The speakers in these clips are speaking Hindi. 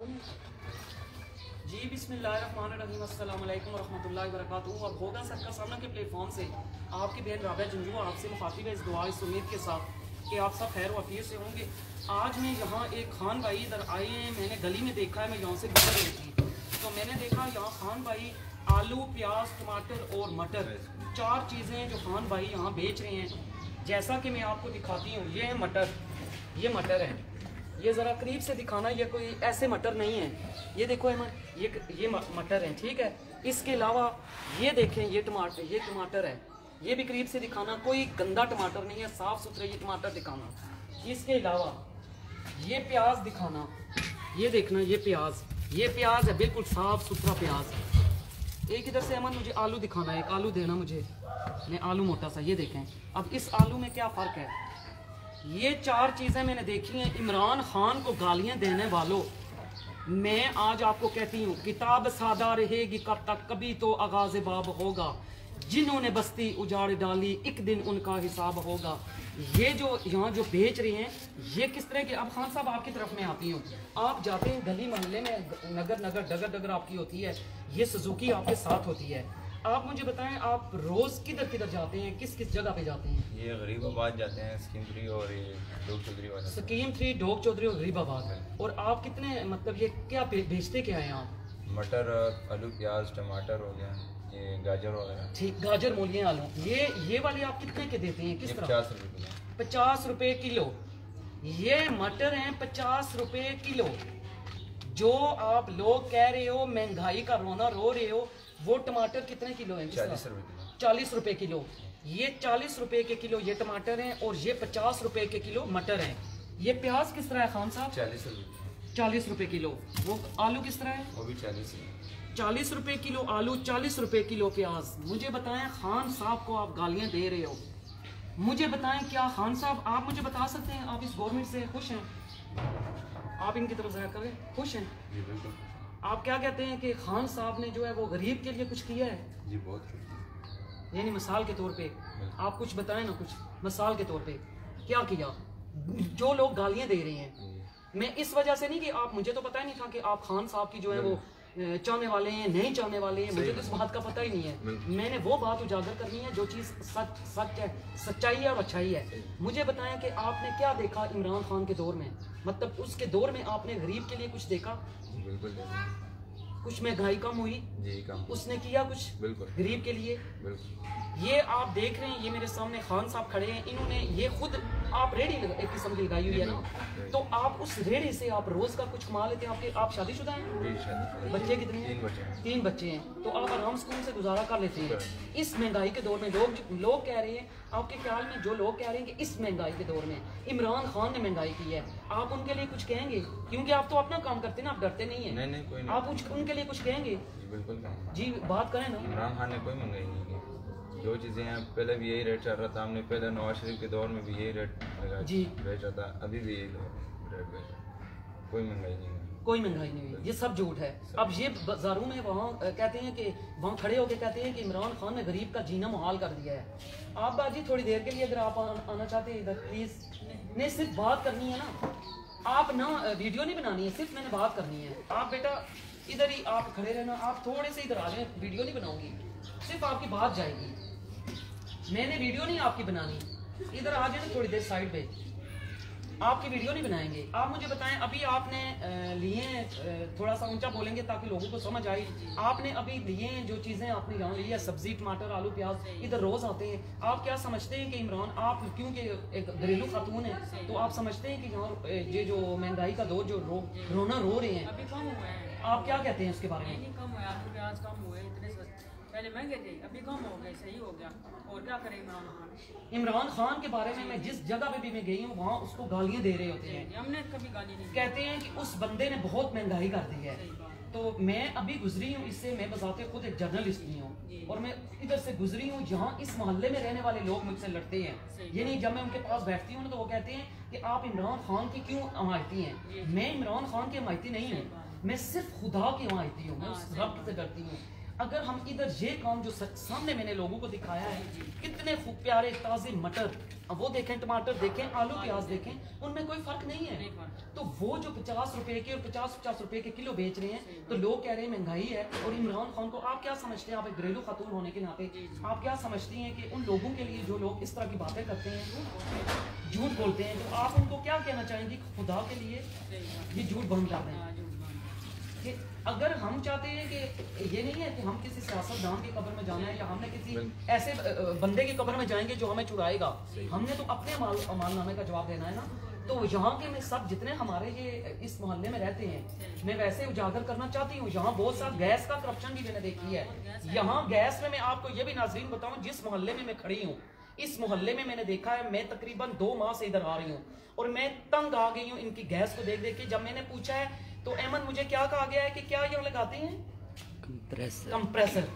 जी बिस्मिल्लाहिर्रहमानिर्रहीम, अस्सलाम वालेकुम वरहमतुल्लाहि वबरकातुहू। अब होगा सबका सामना के प्लेटफॉर्म से आपकी बहन राबिया जंजू आपसे मुखातिब है इस दुआ इस उम्मीद के साथ कि आप सब खैर वफीर से होंगे। आज मैं यहाँ एक खान भाई इधर आए हैं, मैंने गली में देखा है, मैं यहाँ से गुजर रही थी तो मैंने देखा यहाँ खान भाई आलू, प्याज, टमाटर और मटर, चार चीज़ें जो खान भाई यहाँ बेच रहे हैं। जैसा कि मैं आपको दिखाती हूँ, ये है मटर, ये मटर है, ये ज़रा करीब से दिखाना, ये कोई ऐसे मटर नहीं है, ये देखो ये मटर है, ठीक है। इसके अलावा ये देखें, ये टमाटर है, ये भी करीब से दिखाना, कोई गंदा टमाटर नहीं है, साफ़ सुथरे ये टमाटर दिखाना। इसके अलावा ये प्याज दिखाना, ये देखना, ये प्याज है, बिल्कुल साफ़ सुथरा प्याज। एक इधर से अमन मुझे आलू दिखाना है, एक आलू देना मुझे, मैं आलू मोटा सा, ये देखें। अब इस आलू में क्या फ़र्क है, ये चार चीज़ें मैंने देखी हैं। इमरान खान को गालियां देने वालों, मैं आज आपको कहती हूँ, किताब सादा रहेगी कब तक, कभी तो आगाज़ बाब होगा। जिन्होंने बस्ती उजाड़ डाली, एक दिन उनका हिसाब होगा। ये जो यहाँ जो बेच रहे हैं, ये किस तरह के। अब खान साहब आपकी तरफ में आती हूँ, आप जाते हैं गली मोहल्ले में, नगर डगर डगर आपकी होती है, ये सुजुकी आपके साथ होती है। आप मुझे बताएं, आप रोज किधर किधर जाते हैं, किस किस जगह पे जाते हैं? ये गरीबाबाद जाते हैं, स्कीम 3 और ये डोग चौधरी वाला। स्कीम 3, डोग चौधरी और गरीबाबाद। और आप कितने, मतलब ये क्या बेचते क्या हैं आप? मटर, आलू, प्याज, टमाटर हो गया, ये गाजर वगैरह। ठीक, गाजर, मूली, आलू। ये वाले आप कितने के देते हैं, किस तरह? 50 रुपये किलो। 50 रुपए किलो। ये मटर हैं 50 रुपए किलो। जो आप लोग कह रहे हो महंगाई का रोना रो रहे हो, वो टमाटर कितने किलो हैं? 40 रुपये किलो। 40 रुपए किलो। ये 40 रुपए के किलो ये टमाटर हैं, और ये 50 रुपए के किलो मटर हैं। ये प्याज किस तरह है खान साहब? 40 रुपये। 40 रुपए किलो। वो आलू किस तरह है? वो भी 40 रुपये। 40 रुपए किलो आलू, 40 रुपए किलो प्याज। मुझे बताएं, खान साहब को आप गालियां दे रहे हो, मुझे बताएं, क्या खान साहब आप मुझे बता सकते हैं, आप इस गवर्नमेंट से खुश हैं? आप इनकी तरफ से करें, खुश हैं? जी बिल्कुल। आप क्या कहते हैं कि खान साहब ने जो है वो गरीब के लिए कुछ किया है? जी बहुत शुक्रिया। यानी मिसाल के तौर पे आप कुछ बताएं ना, कुछ मिसाल के तौर पे क्या किया? जो लोग गालियां दे रहे हैं, मैं इस वजह से नहीं कि आप, मुझे तो पता ही नहीं था कि आप खान साहब की जो है वो चाहने वाले हैं, नहीं चाहने वाले हैं, मुझे तो इस बात का पता ही नहीं है। मैंने वो बात उजागर करनी है जो चीज़ सच है, सच्चाई है और अच्छाई है। मुझे बताएं कि आपने क्या देखा इमरान खान के दौर में, मतलब उसके दौर में आपने गरीब के लिए कुछ देखा? बिल्कुल। कुछ महंगाई कम हुई? जी कम। उसने किया कुछ बिल्कुल गरीब के लिए? बिल्कुल। ये आप देख रहे हैं, ये मेरे सामने खान साहब खड़े हैं, इन्होंने ये खुद, आप रेडी एक किस्म की लगाई हुई है ना, तो आप उस रेडी से आप रोज का कुछ कमा लेते हैं। आप शादीशुदा हैं? जी शादी। बच्चे कितने हैं? 3 बच्चे हैं। 3 बच्चे हैं, तो आप आराम से से गुजारा कर लेते हैं। इस महंगाई के दौर में लोग कह रहे हैं, आपके ख्याल में जो लोग कह रहे हैं कि इस महंगाई के दौर में इमरान खान ने महंगाई की है, आप उनके लिए कुछ कहेंगे? क्योंकि आप तो अपना काम करते हैं ना, आप डरते नहीं है। नहीं कोई नहीं। आप उनके लिए कुछ कहेंगे? जी बिल्कुल कहेंगे। जी बात करें ना। इमरान खान ने कोई महंगाई नहीं की। जो चीज़ें हैं पहले भी यही रेट चल रहा था, हमने पहले नवाज शरीफ के दौर में भी यही रेट जी बेच रहा था, अभी भी यही रेट बेच रहा है। कोई महंगाई नहीं हुई। कोई महंगाई नहीं हुई, ये सब झूठ है। अब ये बाजारों में वहाँ कहते हैं कि वहाँ खड़े होकर कहते हैं कि इमरान खान ने गरीब का जीना मुहाल कर दिया है। आप बाजी थोड़ी देर के लिए अगर आप आना चाहते हैं इधर प्लीज, नहीं सिर्फ बात करनी है ना, आप ना वीडियो नहीं बनानी है, सिर्फ मैंने बात करनी है। आप बेटा इधर ही आप खड़े रहना, आप थोड़े से इधर आ जाए, वीडियो नहीं बनाऊंगी, सिर्फ आपकी बात जाएगी, मैंने वीडियो नहीं आपकी बनानी। इधर आ जाए थोड़ी देर साइड पे, आपकी वीडियो नहीं बनाएंगे। आप मुझे बताएं, अभी आपने लिए, थोड़ा सा ऊंचा बोलेंगे ताकि लोगों को समझ आए, आपने अभी लिए जो चीज़ें आपने यहाँ ली है, सब्जी, टमाटर, आलू, प्याज, इधर रोज़ आते हैं, आप क्या समझते हैं कि इमरान, आप क्योंकि एक घरेलू खातून है, तो आप समझते हैं कि यहाँ ये जो महंगाई का दौर जो रोना रो रहे हैं, अभी कम हुआ है। आप क्या कहते हैं इसके बारे में? नहीं कम हुआ, आलू प्याज कम हुए, इतने पहले महंगे थे, अभी कम हो गए, सही हो गया। और क्या करे इमरान खान? इमरान खान के बारे में मैं जिस जगह पे भी मैं गई हूँ, वहाँ उसको गालियाँ दे रहे होते हैं, हमने कभी गाली नहीं दी। कहते हैं कि उस बंदे ने बहुत महंगाई कर दी है। तो मैं अभी गुजरी हूँ इससे, मैं बजाते खुद एक जर्नलिस्ट भी हूँ, और मैं इधर से गुजरी हूँ, जहाँ इस मोहल्ले में रहने वाले लोग मुझसे लड़ते हैं। ये नहीं, जब मैं उनके पास बैठती हूँ तो वो कहते हैं कि आप इमरान खान की क्यों हमायती हैं? मैं इमरान खान की हमायती नहीं हूँ, मैं सिर्फ खुदा की हमायती हूँ, मैं उस रब से डरती हूँ। अगर हम इधर ये काम जो सामने मैंने लोगों को दिखाया है, कितने खूब प्यारे ताजे मटर, अब वो देखें, टमाटर देखें, आलू प्याज देखें, उनमें कोई फर्क नहीं है। तो वो जो 50 रुपए के और 50 रुपए के किलो बेच रहे हैं, तो लोग कह रहे हैं महंगाई है। और इमरान खान को आप क्या समझते हैं, आप एक घरेलू खातून होने के नाते आप क्या समझती हैं कि उन लोगों के लिए जो लोग इस तरह की बातें करते हैं, झूठ बोलते हैं, तो आप उनको क्या कहना चाहेंगी खुदा के लिए ये झूठ बंद कर दें? कि अगर हम चाहते हैं कि ये नहीं है कि हम किसी सियासतदान की कब्र में जाना है या हमने किसी ऐसे बंदे की कब्र में जाएंगे जो हमें चुराएगा, हमने तो अपने अमालनामे का जवाब देना है ना। तो यहाँ के में सब जितने हमारे ये इस मोहल्ले में रहते हैं, मैं वैसे उजागर करना चाहती हूँ, यहाँ बहुत सारा गैस का करप्शन भी मैंने देखी है। यहाँ गैस में मैं आपको ये भी नाज़रीन बताऊँ, जिस मोहल्ले में मैं खड़ी हूँ, इस मोहल्ले में मैंने देखा है, मैं तकरीबन 2 माह से इधर आ रही हूँ और मैं तंग आ गई हूँ इनकी गैस को देख देख के। जब मैंने पूछा है तो अहमद मुझे क्या कहा गया है कि क्या ये लगाते हैं कंप्रेसर।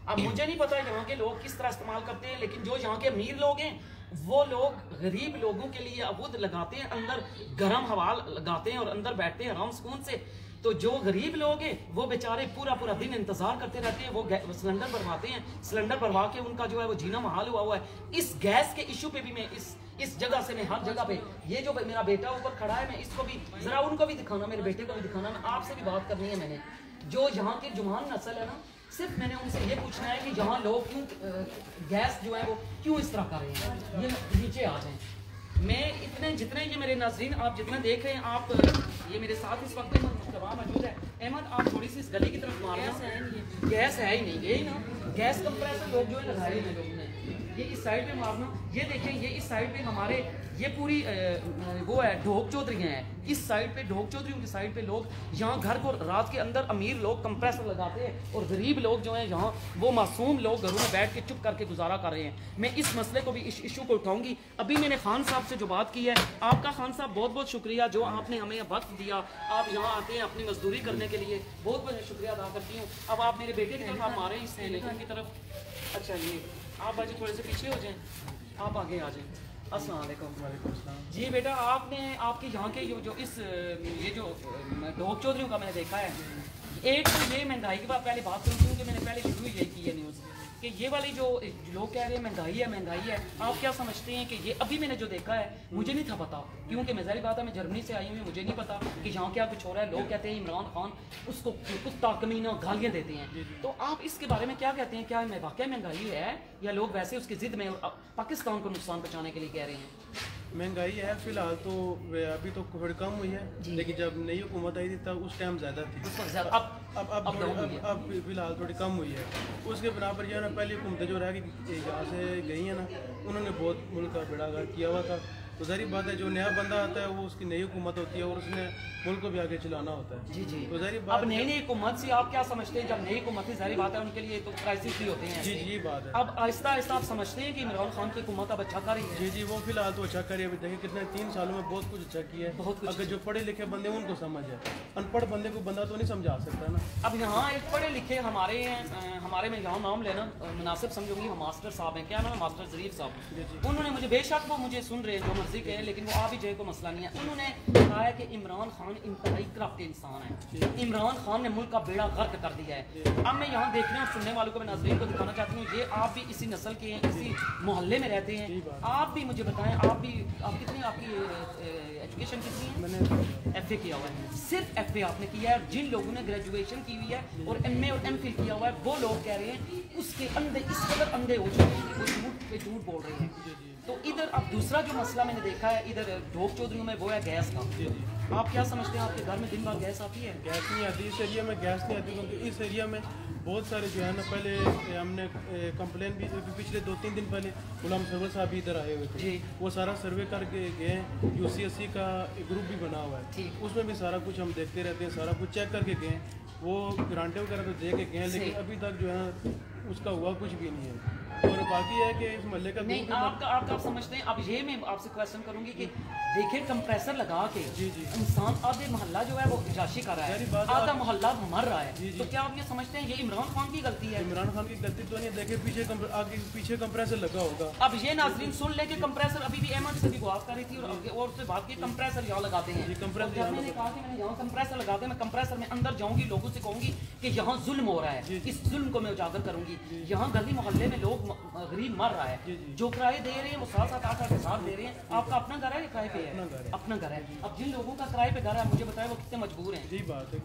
अब मुझे नहीं पता यहाँ के लोग किस तरह इस्तेमाल करते हैं, लेकिन जो यहाँ के अमीर लोग हैं वो लोग गरीब लोगों के लिए अवुद लगाते हैं, अंदर गर्म हवा लगाते हैं और अंदर बैठते हैं आराम सुकून से। तो जो गरीब लोग हैं वो बेचारे पूरा पूरा दिन इंतजार करते रहते हैं, वो सिलेंडर भरवाते हैं, सिलेंडर भरवा के उनका जो है वो जीना महाल हुआ है। इस गैस के इशू पे भी मैं इस जगह से मैं हर जगह पे, ये जो मेरा बेटा ऊपर खड़ा है, मैं इसको भी जरा उनको भी दिखाना, मेरे बेटे को भी दिखाना, मैं आपसे भी बात करनी है। मैंने जो यहाँ की जुबान नस्ल है ना, सिर्फ मैंने उनसे ये पूछना है कि यहाँ लोग क्यों गैस जो है वो क्यों इस तरह कर रहे हैं। ये नीचे आ जाएं। मैं इतने जितने ये मेरे नाज़रीन आप जितना देख रहे हैं, आप ये मेरे साथ इस वक्त मुस्तफा मौजूद है। अहमद आप थोड़ी सी इस गली की तरफ मारना, गैस है ही नहीं, यही ना गैस कंप्रेसर लोग जो है लगाए हैं लोगों ने, ये इस साइड पे मारना। ये देखें, ये इस साइड पे हमारे ये पूरी वो है ढोक चौधरी हैं, इस साइड पे ढोक चौधरी की साइड पे लोग यहाँ घर को रात के अंदर अमीर लोग कंप्रेसर लगाते हैं और गरीब लोग जो हैं यहाँ वो मासूम लोग घरों में बैठ के चुप करके गुजारा कर रहे हैं। मैं इस मसले को भी, इस इशू को उठाऊंगी। अभी मैंने खान साहब से जो बात की है, आपका खान साहब बहुत बहुत शुक्रिया जो आपने हमें वक्त दिया, आप यहाँ आते हैं अपनी मजदूरी करने के लिए, बहुत बहुत शुक्रिया अदा करती हूँ। अब आप मेरे बेटे की तरफ आप मारे इस लेकिन की तरफ, अच्छा ये आप बाजी थोड़े से पीछे हो जाएं, आप आगे आ जाएं। अस्सलाम वालेकुम जी बेटा, आपने आपके यहाँ के जो ये जो ढोक चौधरी का मैंने देखा है, एक तो ये महंगाई की बात पहले बात करूँ क्योंकि मैंने पहले शुरू यही की है न्यूज़ कि ये वाली जो लोग कह रहे हैं महंगाई है, आप क्या समझते हैं कि ये अभी मैंने जो देखा है, मुझे नहीं था पता क्योंकि मैं ज़ाहिर बात है मैं जर्मनी से आई हूँ, मुझे नहीं पता कि यहाँ क्या कुछ हो रहा है। लोग कहते हैं इमरान खान उसको कुत्ता कमीना गालियाँ देते हैं, तो आप इसके बारे में क्या कहते हैं? क्या वाकई महंगाई है या लोग वैसे उसकी जिद में पाकिस्तान को नुकसान पहुँचाने के लिए कह रहे हैं? महंगाई है फिलहाल तो अभी तो थोड़ी कम हुई है, लेकिन जब नई हुकूमत आई थी तब उस टाइम ज़्यादा थी। अब फिलहाल थोड़ी कम हुई है। उसके बिना पर जो है ना, पहली हुकूमतें जो रह गई यहाँ से गई हैं ना, उन्होंने बहुत मुल्क का बेड़ा गर्क किया हुआ था। तो ज़ाहिर बात है जो नया बंदा आता है वो उसकी नई हुकूमत होती है और उसने मुल्क को भी आगे चलाना होता है। जी जी। तो ज़ाहिर बात, अब नई हुकूमत से आप क्या समझते हैं? जब नई हुकूमत है ज़ाहिर बात है उनके लिए तो क्राइसिस भी होते हैं। जी जी बात है। अब आहिस्ता आहिस्ता आप समझते हैं कि इमरान खान की हुकूमत अब अच्छा कर रही है? जी जी, वो फिलहाल तो अच्छा कर रही है। अभी देखिए कितने 3 सालों में बहुत कुछ अच्छा किया है। बहुत कुछ। अगर जो पढ़े लिखे बंदे उनको समझ है, अनपढ़ बंदे को बंदा तो नहीं समझा सकता ना। अब यहाँ एक पढ़े लिखे हमारे में यहाँ नाम लेना मुनासिब समझूंगी, हम मास्टर साहब हैं, क्या नाम है मास्टर ज़रीफ साहब। उन्होंने मुझे, बेशक वो मुझे सुन रहे हैं जो मर्जी कहें, लेकिन वो आ भी जाए को मसला नहीं है। उन्होंने कहा है कि इमरान खान इंतहाई करप्ट इंसान है, इमरान खान ने मुल्क का बेड़ा गर्क कर दिया है। अब मैं यहाँ देखने और सुनने वालों को, मैं नाज़रीन को दिखाना चाहती हूँ, ये आप भी इसी नस्ल के हैं, इसी मोहल्ले में रहते हैं, आप भी मुझे बताएं, आप कितनी आपकी एजुकेशन कितनी है? मैंने FA किया हुआ है, सिर्फ FA आपने किया है। जिन लोगों ने ग्रेजुएशन की हुई है और MA और MPhil किया हुआ है, वो लोग कह रहे हैं उसके अंधे, इस कदर अंधे हो चुके हैं कि वो झूठ पे झूठ बोल रहे हैं। तो इधर अब दूसरा जो मसला मैंने देखा है इधर ढोक चौधरी में, वो है गैस का। आप क्या समझते हैं, आपके घर में दिन भर गैस आती है? गैस नहीं आती इस एरिया में, गैस नहीं आती क्योंकि इस एरिया में बहुत सारे जो है ना, पहले हमने कंप्लेन भी पिछले 2-3 दिन पहले गुलाम सरवर साहब भी इधर आए हुए थे, वो सारा सर्वे करके गए। UCSC का एक ग्रुप भी बना हुआ है, उसमें भी सारा कुछ हम देखते रहते हैं, सारा कुछ चेक करके गए। वो ग्रांटे वगैरह तो दे के गए, लेकिन अभी तक जो है उसका हुआ कुछ भी नहीं है। और बाकी है कि इस महल्ले का नहीं, आप समझते हैं। अब ये मैं आपसे क्वेश्चन करूंगी कि देखिए कंप्रेसर लगा के जी जी इंसान आधे मोहल्ला जो है वो इजाशी कर रहा यानी है, बात आधा मोहल्ला मर रहा है। जी, जी। तो क्या आप ये समझते हैं ये इमरान खान की गलती है? इमरान खान की गलती तो नहीं है, देखिए आगे पीछे कंप्रेसर लगा होगा। अब ये नाज़रीन सुन ले कि कंप्रेसर अभी भी अहमद से भी बात कर रही थी और उससे बात की कंप्रेसर यहाँ लगाते हैं। जी, कंप्रेसर और जब मैंने कहा कि मैंने यहाँ कंप्रेसर लगा दे, मैं कंप्रेसर में अंदर जाऊंगी, लोगों से कहूंगी कि यहाँ जुल्म हो रहा है, इस जुल्म को मैं उजागर करूंगी। यहाँ गली मोहल्ले में लोग गरीब मर रहा है, जो किराए दे रहे हैं वो 7-7, 8-8 हज़ार दे रहे हैं। आपका अपना घर है या किराए पे है? अपना घर है। अब जिन लोगों का किराए पे घर है, मुझे बताया वो कितने मजबूर हैं। जी बात है,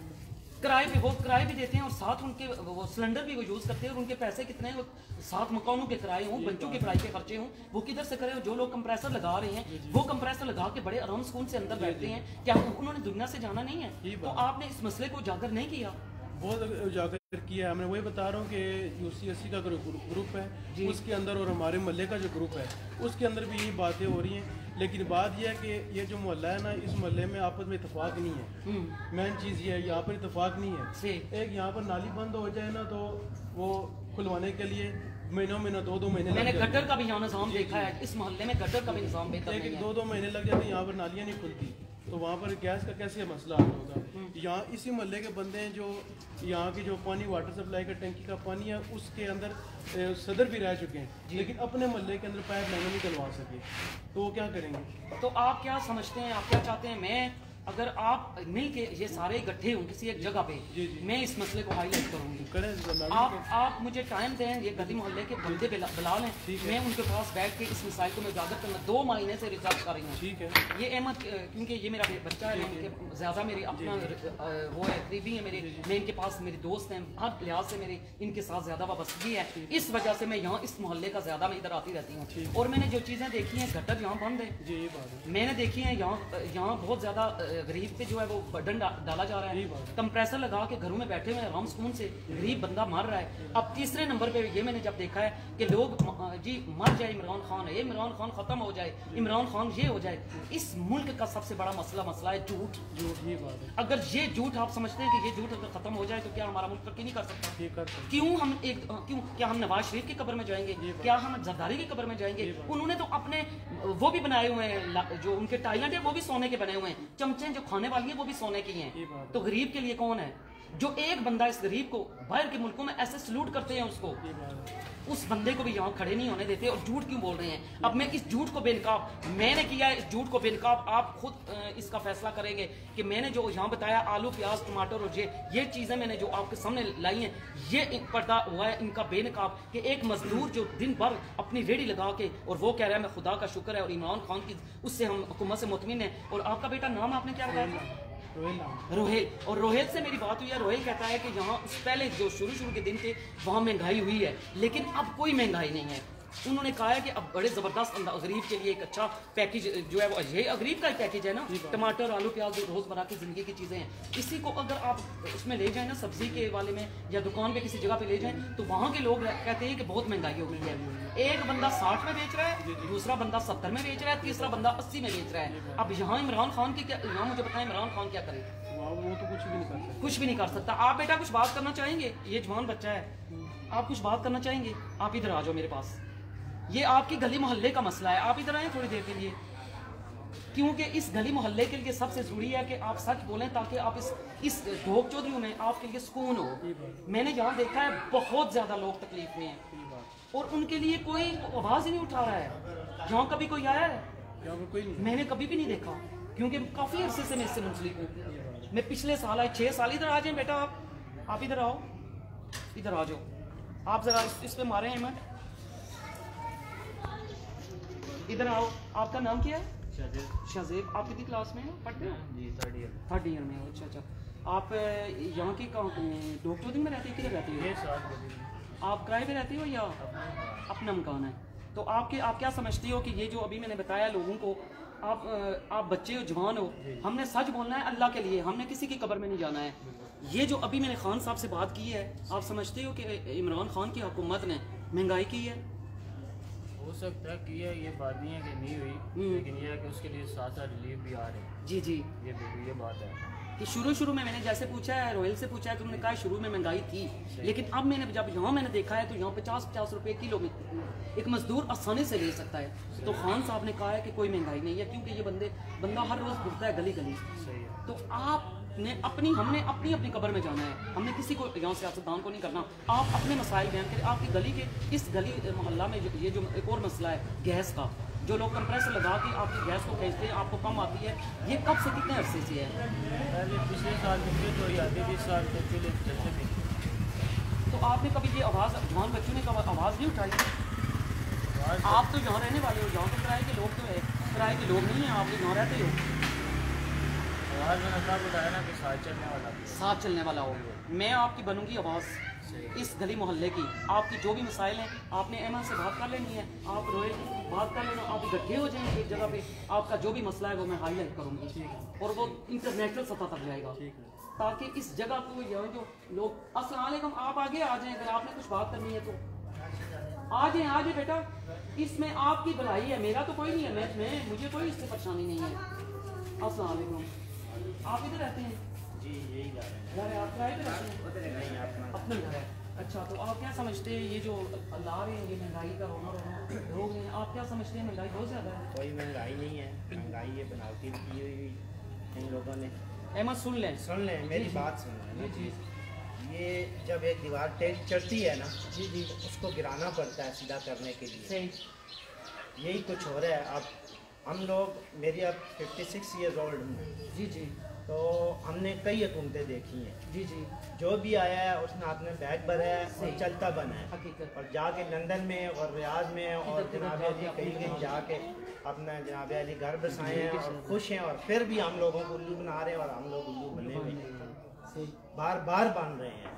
किराए पे, वो किराए भी देते हैं और साथ उनके वो सिलेंडर भी वो यूज़ करते हैं और उनके पैसे कितने हैं, वो साथ मकानों के किराए हों, बच्चों की पढ़ाई के खर्चे हों, वो किधर से करें? जो लोग कंप्रेसर लगा रहे हैं वो कंप्रेसर लगा के बड़े आराम सुकून से अंदर बैठते हैं। क्या उन्होंने दुनिया से जाना नहीं है? तो आपने इस मसले को उजागर नहीं किया? बहुत उजागर किया है। मैं वही बता रहा हूँ कि UCSC का ग्रुप है, उसके अंदर और हमारे मोहल्ले का जो ग्रुप है उसके अंदर भी यही बातें हो रही हैं। लेकिन बात यह है कि ये जो मोहल्ला है ना, इस मोहल्ले में आपस में इतफाक नहीं है। मेन चीज़ ये है, यहाँ पर इतफाक नहीं है। एक यहाँ पर नाली बंद हो जाए ना तो वो खुलवाने के लिए महीनों 2-2 महीने मैंने गटर का भी यहाँ निज़ाम देखा है, इस मोहल्ले में गटर का भी निज़ाम बेहतर नहीं है। 2-2 महीने लग जाते, यहाँ पर नालियाँ नहीं खुलती, तो वहाँ पर गैस का कैसे मसला हल होगा? यहाँ इसी मोहल्ले के बंदे हैं जो यहाँ की जो पानी वाटर सप्लाई का टंकी का पानी है उसके अंदर सदर भी रह चुके हैं, लेकिन अपने मोहल्ले के अंदर पाइप लाइन नहीं डलवा सके, तो वो क्या करेंगे? तो आप क्या समझते हैं, आप क्या चाहते हैं? मैं अगर आप मिल के ये सारे इकट्ठे हों किसी एक जगह पे, मैं इस मसले को हाईलाइट करूंगी। आप मुझे टाइम दें, ये गली मोहल्ले के बंदे बुला लें, मैं उनके पास बैठ के इस मिसाइल को मैं उजागर करना 2 महीने से रिसर्च कर रही हूँ। ठीक है, ये अहमद क्योंकि ये मेरा बच्चा है, मैं ज़्यादा मेरी अपना वो है, करीबी है मेरे, मैं इनके पास मेरे दोस्त हैं, हर लिहाज से मेरी इनके साथ ज़्यादा वाबस्तगी है। इस वजह से मैं यहाँ इस मोहल्ले का ज़्यादा मैं इधर आती रहती हूँ। और मैंने जो चीज़ें देखी हैं, गटर यहाँ बंद है, मैंने देखी है यहाँ बहुत ज़्यादा गरीब पे जो है वो बर्डन डाला जा रहा है। कंप्रेसर लगा के घरों में बैठे हुए आराम सुकून से, गरीब बंदा मर रहा है। अब तीसरे नंबर पे ये मैंने जब देखा है कि लोग जी मर जाए इमरान खान है, इमरान खान खत्म हो जाए, इमरान खान ये हो जाए। इस मुल्क का सबसे बड़ा मसला है झूठ। ये बात है, अगर ये झूठ आप समझते हैं कि ये झूठ अगर खत्म हो जाए तो क्या हमारा मुल्क तरक्की नहीं कर सकता? क्यों क्या हम नवाज शरीफ की कब्र में जाएंगे? क्या हम जरदारी की कब्र में जाएंगे? उन्होंने तो अपने वो भी बनाए हुए हैं, जो उनके टाइलेंट है वो भी सोने के बने हुए हैं, चमचे जो खाने वाली है वो भी सोने की हैं। तो गरीब के लिए कौन है? जो एक बंदा इस गरीब को बाहर के मुल्कों में ऐसे सलूट करते हैं उसको, उस बंदे को भी यहाँ खड़े नहीं होने देते। और झूठ क्यों बोल रहे हैं? अब मैं इस झूठ को बेनकाब मैंने किया है, इस झूठ को बेनकाब आप खुद इसका फैसला करेंगे कि मैंने जो यहाँ बताया आलू प्याज टमाटर और ये चीज़ें मैंने जो आपके सामने लाई हैं, ये पर्दा हुआ है इनका बेनकाब कि एक मजदूर जो दिन भर अपनी रेडी लगा के और वो कह रहा है मैं खुदा का शुक्र है और इमरान खान की उससे हम हुकूमत से मुतमिन है। और आपका बेटा नाम आपने क्या बताया था? रोहेल। और रोहेल से मेरी बात हुई है, रोहेल कहता है कि यहाँ पहले जो शुरू के दिन थे वहाँ महंगाई हुई है, लेकिन अब कोई महंगाई नहीं है। उन्होंने कहा है कि अब बड़े ज़बरदस्त गरीब के लिए एक अच्छा पैकेज जो है वो ये गरीब का ही पैकेज है ना, टमाटर आलू प्याज रोज़मर्रा की ज़िंदगी की चीज़ें हैं। इसी को अगर आप उसमें ले जाएं ना, सब्जी के वाले में या दुकान पे किसी जगह पे ले जाएं, तो वहाँ के लोग कहते हैं कि बहुत महंगाई हो गई है। एक बंदा 60 में बेच रहा है, दूसरा बंदा 70 में बेच रहा है, तीसरा बंदा 80 में बेच रहा है। अब यहाँ इमरान खान की क्या, यहाँ मुझे बताएं इमरान खान क्या करे? वो तो कुछ भी नहीं कर सकता। आप बेटा कुछ बात करना चाहेंगे? ये जवान बच्चा है, आप कुछ बात करना चाहेंगे? आप इधर आ जाओ मेरे पास, ये आपकी गली मोहल्ले का मसला है, आप इधर आए थोड़ी देर के लिए, क्योंकि इस गली मोहल्ले के लिए सबसे जरूरी है कि आप सच बोलें ताकि आप इस ढोक चौधरी में आपके लिए सुकून हो। मैंने यहाँ देखा है बहुत ज्यादा लोग तकलीफ में हैं और उनके लिए कोई आवाज ही नहीं उठा रहा है। यहाँ कभी कोई आया है? कोई नहीं। मैंने कभी भी नहीं देखा, क्योंकि काफी अरसे से मैं इससे मुंसलिक हूँ। मैं पिछले साल आए 6 साल। इधर आ जाए बेटा, आप इधर आओ, इधर आ जाओ, आप जरा इस पे मारे हैं। इधर आओ, आपका नाम क्या है? शाहजेब। आप कितनी क्लास में पढ़ते हो? जी 3rd ईयर में हो। अच्छा, आप यहाँ की ढोक चौधरी में रहते हैं? किधर रहते हो आप? किराए पे रहते हो या अपना मकान है? तो आप क्या समझती हो कि ये जो अभी मैंने बताया लोगों को, आप बच्चे हो, जवान हो, हमने सच बोलना है अल्लाह के लिए, हमने किसी की कब्र में नहीं जाना है। ये जो अभी मैंने खान साहब से बात की है, आप समझते हो कि इमरान खान की हुकूमत ने महंगाई की है? हो सकता है कि ये बात नहीं है कि नहीं हुई, लेकिन ये है कि उसके लिए साथ साथ रिलीफ भी आ रहे हैं। जी ये बात है कि शुरू में मैंने जैसे पूछा है, रोयल से पूछा है तो उन्होंने कहा शुरू में महंगाई थी, लेकिन अब मैंने जब यहाँ मैंने देखा है तो यहाँ 50-50 रुपए किलो में एक मजदूर आसानी से ले सकता है। तो खान साहब ने कहा है कि कोई महंगाई नहीं है, क्योंकि ये बंदा हर रोज़ घूमता है गली गली। तो हमने अपनी कब्र में जाना है, हमने किसी को यहाँ सियासतदान को नहीं करना। आप अपने मसाइल बयान करें। आपकी गली के इस गली मोहल्ला में ये जो एक और मसला है गैस का, जो लोग कंप्रेसर लगा के आपकी गैस को खींचते हैं, आपको कम आती है, ये कब से कितने अरसे से है? पहले पिछले साल निकले थोड़ी आती थी, साल तक पहले चलते थे। तो आपने कभी ये आवाज़, जवान बच्चों ने कभी आवाज़ नहीं उठाई? आप तो यहाँ रहने वाले हो, यहाँ तो किराए के लोग तो है, किराए के लोग नहीं हैं, आप तो यहाँ रहते हो। आवाज़ मैंने कहा बताया ना कि साथ चलने वाला, साथ चलने वाला हो। मैं आपकी बनूंगी आवाज़ इस गली मोहल्ले की। आपकी जो भी मसाइल हैं आपने अहमद से बात कर लेनी है, आप रोए बात कर लेना, आप इकट्ठे हो जाएंगे एक जगह पे, आपका जो भी मसला है वो मैं हाईलाइट करूँगी और वो इंटरनेशनल सतह तक जाएगा, ताकि इस जगह को जो लोग अस्सलाम वालेकुम, आप आगे आ जाएं, अगर आपने कुछ बात करनी है तो आ जाए बेटा, इसमें आपकी भलाई है, मेरा तो कोई नहीं है, मैं मुझे कोई इससे परेशानी नहीं है। अस्सलाम वालेकुम, आप इधर रहते हैं? जी यही जा रहे हैं। घर है आप किराए पे रहते हैं? अपना घर है। अच्छा, तो आप क्या समझते हैं ये जो ला रहे हैं, ये महंगाई का रोना लोग हैं, आप क्या समझते हैं महंगाई बहुत ज़्यादा है? कोई महंगाई नहीं है, महंगाई ये बनावटी की हुई इन लोगों ने। अहमद सुन लें मेरी बात सुन लें जी। ये जब एक दीवार टेक चढ़ती है ना जी, तो उसको गिराना पड़ता है सीधा करने के लिए। सही। यही कुछ हो रहा है। अब हम लोग, मेरी अब 56 ईयर्स ओल्ड हूँ जी, तो हमने कई हुकूमतें देखी हैं जी। जो भी आया है उसने अपने बैग भरा है और चलता बना है। हकीकत। और जाके लंदन में और रियाद में और जनाब अली कहीं जाके अपना जनाब अली घर बसाए हैं और खुश हैं, और फिर भी हम लोगों को उल्लू बना रहे हैं, और हम लोग उल्लू बने हुए हैं, बार बार बन रहे हैं।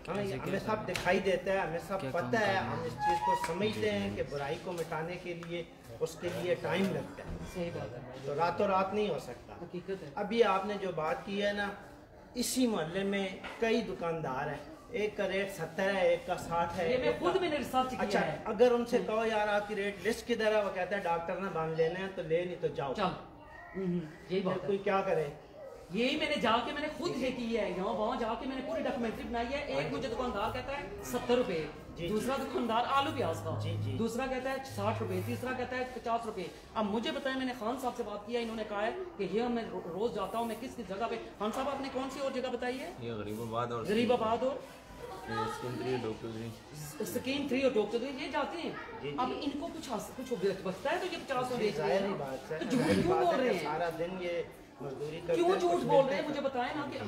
हमें सब दिखाई देता है, हमें सब पता है, हम इस चीज़ को समझते हैं कि बुराई को मिटाने के लिए उसके लिए टाइम लगता है। सही बात है, तो रातों रात नहीं हो सकता। हकीकत है। अभी आपने जो बात की है ना, इसी मोहल्ले में कई दुकानदार हैं, एक का रेट 70 है, एक का 60 है। ये मैं खुद मैंने रिसर्च किया अच्छा है। अगर उनसे कहो यार आपकी रेट लिस्ट किधर है, वो कहता है डॉक्टर ने बांध लेना है तो ले, नहीं तो जाओ। यही बात है। कोई क्या करे। यही मैंने खुद ये की है, यहाँ वहाँ जाके मैंने पूरी डॉक्यूमेंट्री बनाई है। एक मुझे दुकानदार कहता है 70 रुपए, दूसरा दुकानदार आलू प्याज का, दूसरा कहता है 60 रुपए, तीसरा कहता है 50 रुपए। अब मुझे बताया, मैंने खान साहब से बात किया, इन्होंने कहा है कि ये मैं रोज जाता हूँ, मैं किस किस जगह पे। खान साहब आपने कौन सी और जगह बताई है? ये गरीबाबाद और स्कीम 3 और डॉक्टर 3 ये जाते हैं। अब इनको कुछ बचता है तो ये 50 में बेच रहे हैं, तो झूठ क्यों बोल रहे हैं? सारा दिन ये मजदूरी करते क्यों हैं, झूठ कुछ बोल रहे मिलते हैं? मुझे बताएं ना कि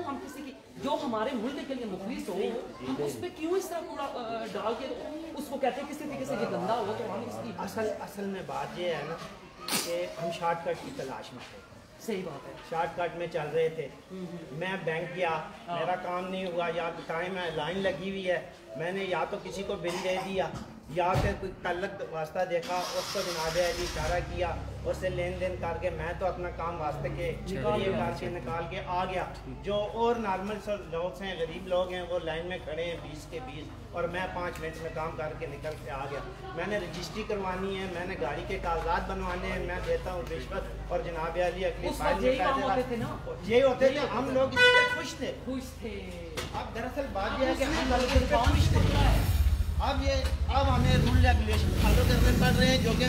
हम किसी की जो हमारे मुल्क के लिए मुखलिस हो, हम उस पे क्यों इस तरह कूड़ा डाल के उसको कहते हैं किसी तरीके से ये गंदा हो, तो हम इसकी असल में बात ये है ना कि हम शॉर्टकट की तलाश में थे। सही बात है। शॉर्टकट में चल रहे थे। मैं बैंक गया, मेरा काम नहीं हुआ, या टाइम है, लाइन लगी हुई है, मैंने या तो किसी को बिल दे दिया या फिर कोई तल्लक वास्ता देखा, उसको जनाब अली इशारा किया, उससे लेन देन करके मैं तो अपना काम वास्ते के लिए निकाल के आ गया। जो और नॉर्मल लोग हैं, गरीब लोग हैं, वो लाइन में खड़े हैं 20 के 20, और मैं 5 मिनट में काम करके निकल के आ गया। मैंने रजिस्ट्री करवानी है, मैंने गाड़ी के कागजात बनवाने हैं, मैं देता हूँ रिश्वत, और जनाब अली अगली फाइल में यही होते थे। हम लोग खुश थे। अब दरअसल बात यह है कि हम लोग खुश थे। अब हमें रूल रेगुलेशन फॉलो करने पड़ रहे हैं, जो कि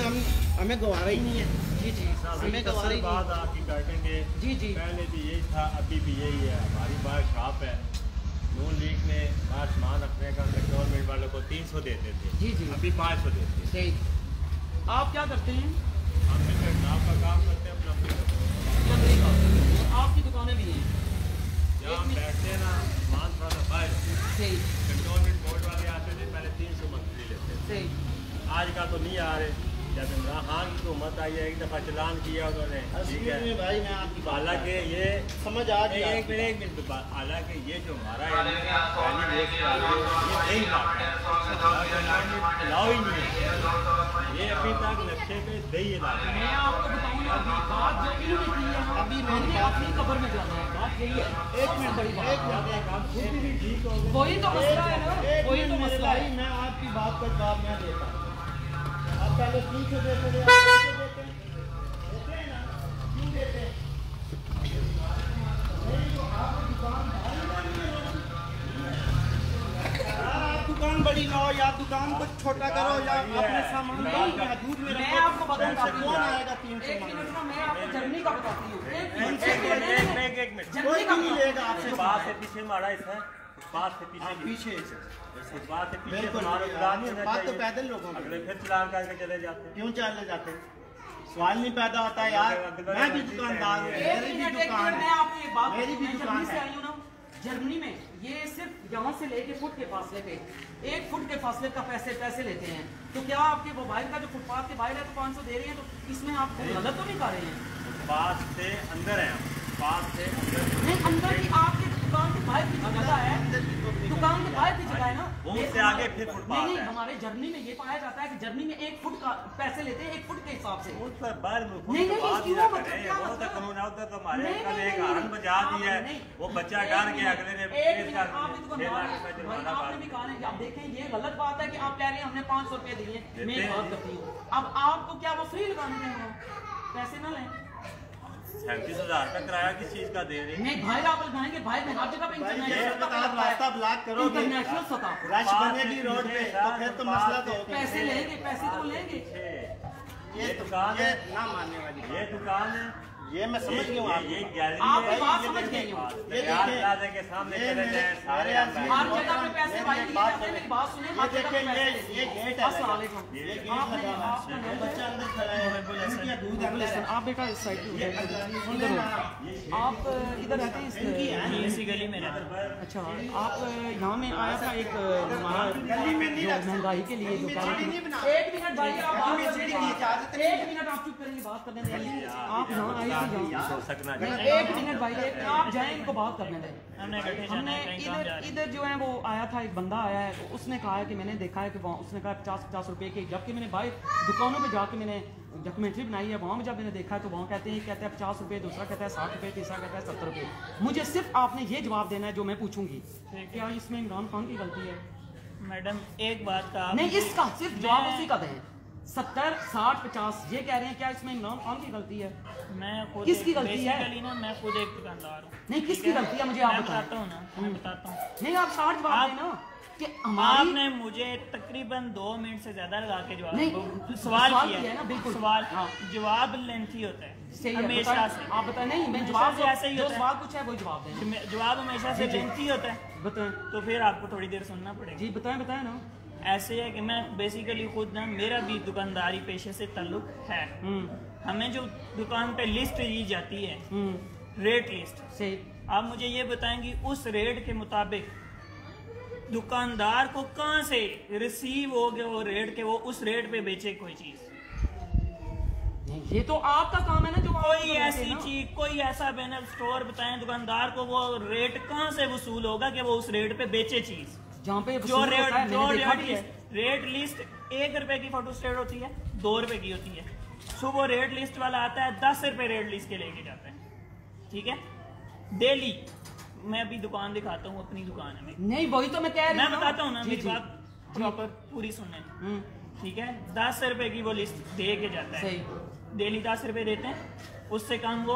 हमें गवारा ही नहीं है। जी हमें गवारा ही बात आपकी काटेंगे। जी पहले भी यही था, अभी भी यही है। हमारी बात शॉप है, नून लीग में बाहर सामान रखने का गवर्नमेंट वालों को 300 देते थे, अभी 500 देते हैं। आप क्या करते हैं? हम शराब का काम करते हैं, अपना आपकी दुकानें भी हैं? जहाँ हम बैठते हैं ना, सामान थोड़ा सा बाहर कंटोनमेंट बोर्ड वाले आते थे, पहले 300 मंथली लेते थे, आज का तो नहीं आ रहे। जब इमरान खान की हुकूमत आई है, एक दफ़ा चलान किया उन्होंने, ठीक है भाई, मैं आपकी हालांकि ये समझ आ गई। एक मिनट हालांकि ये जो हमारा है ये नहीं लाओ ही नहीं, ये अभी तक नक्शे पे दही इलाका है। मैं आपको बताऊं ना, बात जो इन्होंने की है, अभी मैंने अपनी कब्र में जाना है, बात यही है। एक मिनट कोई तो मसला है ना, कोई तो मसला है। मैं आपकी बात पर जवाब मैं देता हूँ। आप पहले 300 देते थे, आप 500 देते हैं ना, क्यों देते हैं? नहीं दुकान बड़ी लो या दुकान को छोटा करो या अपने सामान लो या दूध में मैं आपको बताऊंगा कौन आएगा 300 एक मिनट में मैं आपको जर्मनी का बताती हूँ एक मिनट कोई भी नहीं लेगा आपसे बात से पीछे मारा इसने बात से पीछे पीछे बात से पीछे बिल्कुल तुम्हारा चलान नहीं होना बात तो चाहिए। पैदल लोगों में अगले फिर चलान करके चले जाते हैं। क्यों चले जाते हैं सवाल नहीं पैदा होता यार मैं भी दुकानदार हूँ मेरी भी दुकान मैं है आपको एक बात मेरी भी मैं दुकान जर्मनी से है आई हूँ ना जर्मनी में ये सिर्फ यहाँ से लेके फुट के फासले पे 1 फुट के फासले का पैसे लेते हैं तो क्या आपके मोबाइल का जो फुटपाथ के बाहर है तो 500 दे रहे हैं तो इसमें आप गलत तो नहीं कर रहे हैं बात से अंदर है बात से अंदर नहीं अंदर की आपके दुकान के बाहर की जगह है दुकान के बाहर की जगह है ना वो ये उससे आगे फिर फुटपाथ नहीं है। हमारे जर्मनी में ये पाया जाता है कि जर्मनी में 1 फुट का पैसे लेते हैं 1 फुट के हिसाब से उस पर बाहर में नहीं, नहीं, बात क्यों ना मतलब, करें क्या वो तो मतलब? कानून है उधर तो हमारे नहीं, कल नहीं, एक नहीं, हरण बजा आप दी है नहीं। वो बच्चा डर के अगले ने एक पेश मिनट, कर आप भी 6 लाख दुकानदार रुपए हैं। भाई, जुर्माना आपने भी कहा है आप देखें ये गलत बात है कि आप कह रहे हैं हमने 500 रुपए दिए मैं देते एक बात हैं। करती हूँ अब आपको क्या वो फ्री लगाने देंगे पैसे ना लें 37,000 का किराया किस चीज का दे रही नहीं भाई आप लगाएंगे भाई मैं हर जगह पे इंटरनेशनल रास्ता ब्लॉक करोगे इंटरनेशनल सतह रश बनेगी रोड पे तो फिर तो मसला तो होगा पैसे लेंगे पैसे तो लेंगे ये दुकान ये है ना मानने वाली ये दुकान है ये मैं समझ गया हूँ ये आपको। गैलरी आप है बात समझ गए हो ये यार देखिए, प्लाजा के सामने ये चले जाएं सारे मेरे अंदर। हर जगह पे पैसे भाई दिए जाते हैं मेरी बात सुने ये हर जगह पे देखिए, पैसे ये गेट है अस्सलाम वालेकुम ये गेट आपने लगा हुआ आपका है। नाम बच्चा अंदर खड़ा है इनकी दूध अंदर है आप बेटा इस साइड पे सुन लेना आप इधर रहते हैं इसी गली में रहता हूँ। अच्छा आप यहाँ में आया था एक हमारा जो महंगाई के लिए जो एक मिनट भाई आप बात करने दीजिए एक मिनट आप चुप करेंगे बात करने देंगे आप यहाँ आए थे यहाँ हो सकना एक मिनट भाई एक आप जाएं इनको बात करने दें हमने इकट्ठे जाना हमने है कहीं काम जा रहे हैं। इधर जो है वो आया था एक बंदा आया है तो उसने कहा है कि मैंने देखा है कि वहाँ उसने कहा 50-50 रुपए के जबकि मैंने भाई दुकानों पे जाके मैंने डॉक्यूमेंट्री बनाई है वहाँ में जब मैंने देखा है तो वहाँ कहते हैं 50 रुपए दूसरा कहता है 60 रुपए तीसरा कहता है 70 रुपए मुझे सिर्फ आपने ये जवाब देना है जो मैं पूछूंगी क्या इसमें इमरान खान की गलती है मैडम एक बात का आप नहीं मुझे- इसका सिर्फ जवाब मैं- उसी का दें 70 60 50 ये कह रहे हैं क्या इसमें इमरान खान की गलती है मैं खुद किसकी गलती है? बेसिकली ना मैं खुद एक दुकानदार हूँ नहीं ठीक किसकी है? गलती है मुझे आप मैं बताएं बताता हूँ ना मैं बताता हूँ नहीं आप शॉर्ट जवाब आप- देना कि हमारी आपने मुझे तकरीबन 2 मिनट से ज्यादा लगा के नहीं, जवाब सवाल सवाल किया किया है ना, बिल्कुल। सवाल हाँ। जवाब लेंथी होता है सही है हमेशा बताएं, से आप बताएं नहीं मैं हमेशा जवाब से ऐसा ही जो होता है। सवाल पूछा है वही जवाब दें जवाब हमेशा से लेंथी होता है बताएं तो फिर आपको थोड़ी देर सुनना पड़ेगा जी बताएं बताएं ना ऐसे है कि मैं बेसिकली खुद ना मेरा भी दुकानदारी पेशे से ताल्लुक है हमें जो दुकान पे लिस्ट दी जाती है रेट लिस्ट सही आप मुझे ये बताएंगे उस रेट के मुताबिक दुकानदार को कहाँ से रिसीव हो गया वो रेट के वो उस रेट पे बेचे कोई चीज नहीं ये तो आपका काम है ना जो आप कोई बताते ऐसी हैं ना। चीज कोई ऐसा बैनर स्टोर बताएं दुकानदार को वो रेट कहाँ से वसूल होगा कि वो उस रेट पे बेचे चीज जहाँ पे जो वसूल रेट होता है, जो मैंने देखा भी है। रेट लिस्ट 1 रुपए की फोटो स्टेट होती है 2 रुपए की होती है सुबह रेट लिस्ट वाला आता है 10 रुपए रेट लिस्ट के लेके जाता है ठीक है डेली मैं अभी दुकान दिखाता हूँ अपनी दुकान है नहीं वही तो मैं कह रही मैं हूँ बताता हूँ ना जी, मेरी जी। बात प्रॉपर पूरी सुनने हम्म, ठीक है 10 रुपए की वो लिस्ट दे के जाता है सही डेली 10 रुपए देते हैं उससे कम वो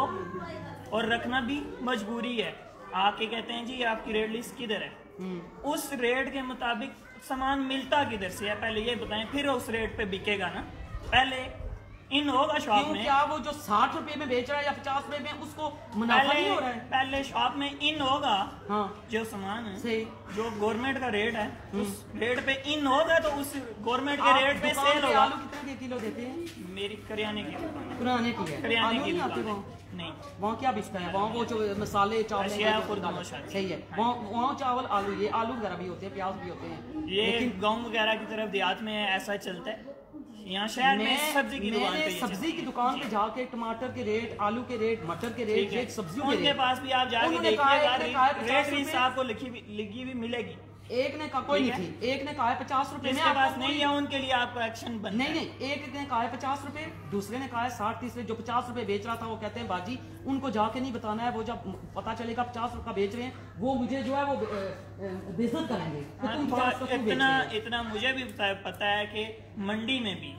और रखना भी मजबूरी है आके कहते हैं जी आपकी रेट लिस्ट किधर है उस रेट के मुताबिक सामान मिलता किधर से है पहले ये बताएं फिर उस रेट पे बिकेगा ना पहले इन होगा शॉप क्यों में क्या वो जो 60 रुपए में बेच रहा है या 50 रुपए में उसको मुनाफा नहीं हो रहा है पहले शॉप में इन होगा हाँ जो सामान है सही जो गवर्नमेंट का रेट है उस रेट पे इन होगा तो उस गवर्नमेंट के आप रेट पे दुकान सेल पे होगा आलू कितने के किलो देते हैं मेरी करियाने की दुकान है। पुराने की है करियाने आलू की नहीं आते दुकान वहाँ है। नहीं वहाँ क्या बिकता है वहाँ वो जो मसाले चावल अशिया हैं, खुर्द जो नौशाद। सही है हाँ। वहाँ चावल आलू ये आलू वगैरह भी होते हैं प्याज भी होते हैं ये गांव वगैरह की तरफ देहात में ऐसा चलता है यहाँ शहर में सब्जी की दुकान पे मैंने ये सब्जी चलता की है। दुकान पे जाके टमाटर के रेट आलू के रेट मटर के रेट ठीक है एक सब्जियों के उनके रेट पास भी आप जाके उन्होंने कहा है, देखिएगा एक ने कहा है 50 रेट लिस्ट रुपए। आपको लिखी हुई मिलेगी एक ने कहा कोई ठीक नहीं है। थी एक ने कहा है 50 रुपए में जिसके आपको पास नहीं कोई- है उनके लिए आपको एक्शन बनता नहीं है नहीं एक ने कहा है 50 रुपए दूसरे ने कहा है 60 तीसरे जो 50 रुपए बेच रहा था वो कहते हैं बाजी उनको जाके नहीं बताना है वो जब पता चलेगा 50 रुपए बेच रहे हैं वो मुझे जो है वो बेइज्जत करेंगे कि हाँ, तुम थोड़ा 50 का क्यों बेच रहे हो? इतना मुझे भी पता है कि मंडी में भी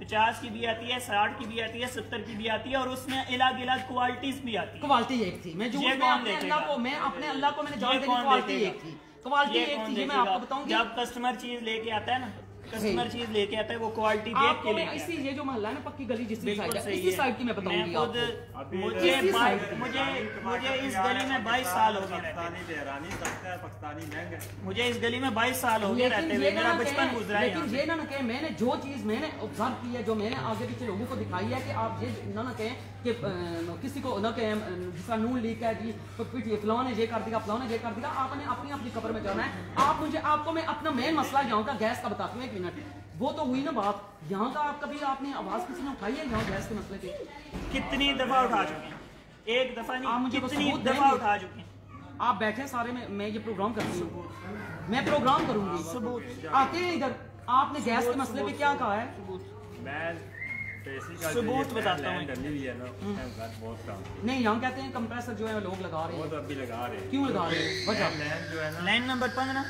50 की भी आती है, 60 की भी आती है, 70 की भी आती है, और उसमें अलग अलग क्वालिटीज भी आती है। क्वालिटी एक थी, मैं ये कौन देखेगा? मैं अपने अल्लाह को मैंने जान ये दी, कौन क्वालिटी देखेगा? एक थी, क्वालिटी ये एक कौन थी। ये मैं देखेगा? आपको बताऊंगी, जब कस्टमर चीज लेके आता है ना, कस्टमर चीज लेके आता है, वो क्वालिटी देख आपको के मैं लेके इसी, ये जो मोहल्ला है ना, पक्की गली जिसकी बिल्कुल साइड है, सही इसी है। साइड की मैं बताऊंगी मैं खुद आपको। मुझे इसी साइड की। मुझे इस गली में 22 साल हो गए रहते। पाकिस्तानी तेहरानी सकता है, पाकिस्तानी महंगा है। मुझे इस गली में 22 साल हो गए रहते लेकिन हुए, ये मेरा ना बचपन कहें, गुजरा है लेकिन यहाँ ये ना कहें, मैंने जो चीज मैंने ऑब्जर्व की है, जो मैंने आगे पीछे लोगों को दिखाई है, कि आप ये ना कहें कि किसी को ना कहें जिसका नून लीक है जी, तो फलां ने ये कर दिया, फलां ने ये कर दिया। आपने अपनी अपनी कब्र में जाना है। आपको मैं अपना मेन मसला यहाँ का गैस का बताती हूँ, 1 मिनट। वो तो हुई ना बात यहाँ का, आप कभी आपने आवाज किसी ने उठाई है यहाँ गैस के मसले की? कितनी दफा उठा चुके हैं, एक दफा आप नहीं, मुझे कितनी सबूत दफा देंगे? उठा चुके हैं। आप बैठे सारे में, मैं ये प्रोग्राम करती हूँ, मैं प्रोग्राम करूंगी, सबूत आते हैं इधर। आपने गैस के मसले पे क्या कहा है? मैं बेसिकली सबूत बताता हूँ। डली हुई है ना, घर बहुत काम नहीं, यहाँ कहते हैं कंप्रेसर जो है लोग लगा रहे वो हैं, तो अभी लगा रहे हैं। क्यों लगा रहे हैं? वजह लैंड जो है ना, लाइन नंबर 15,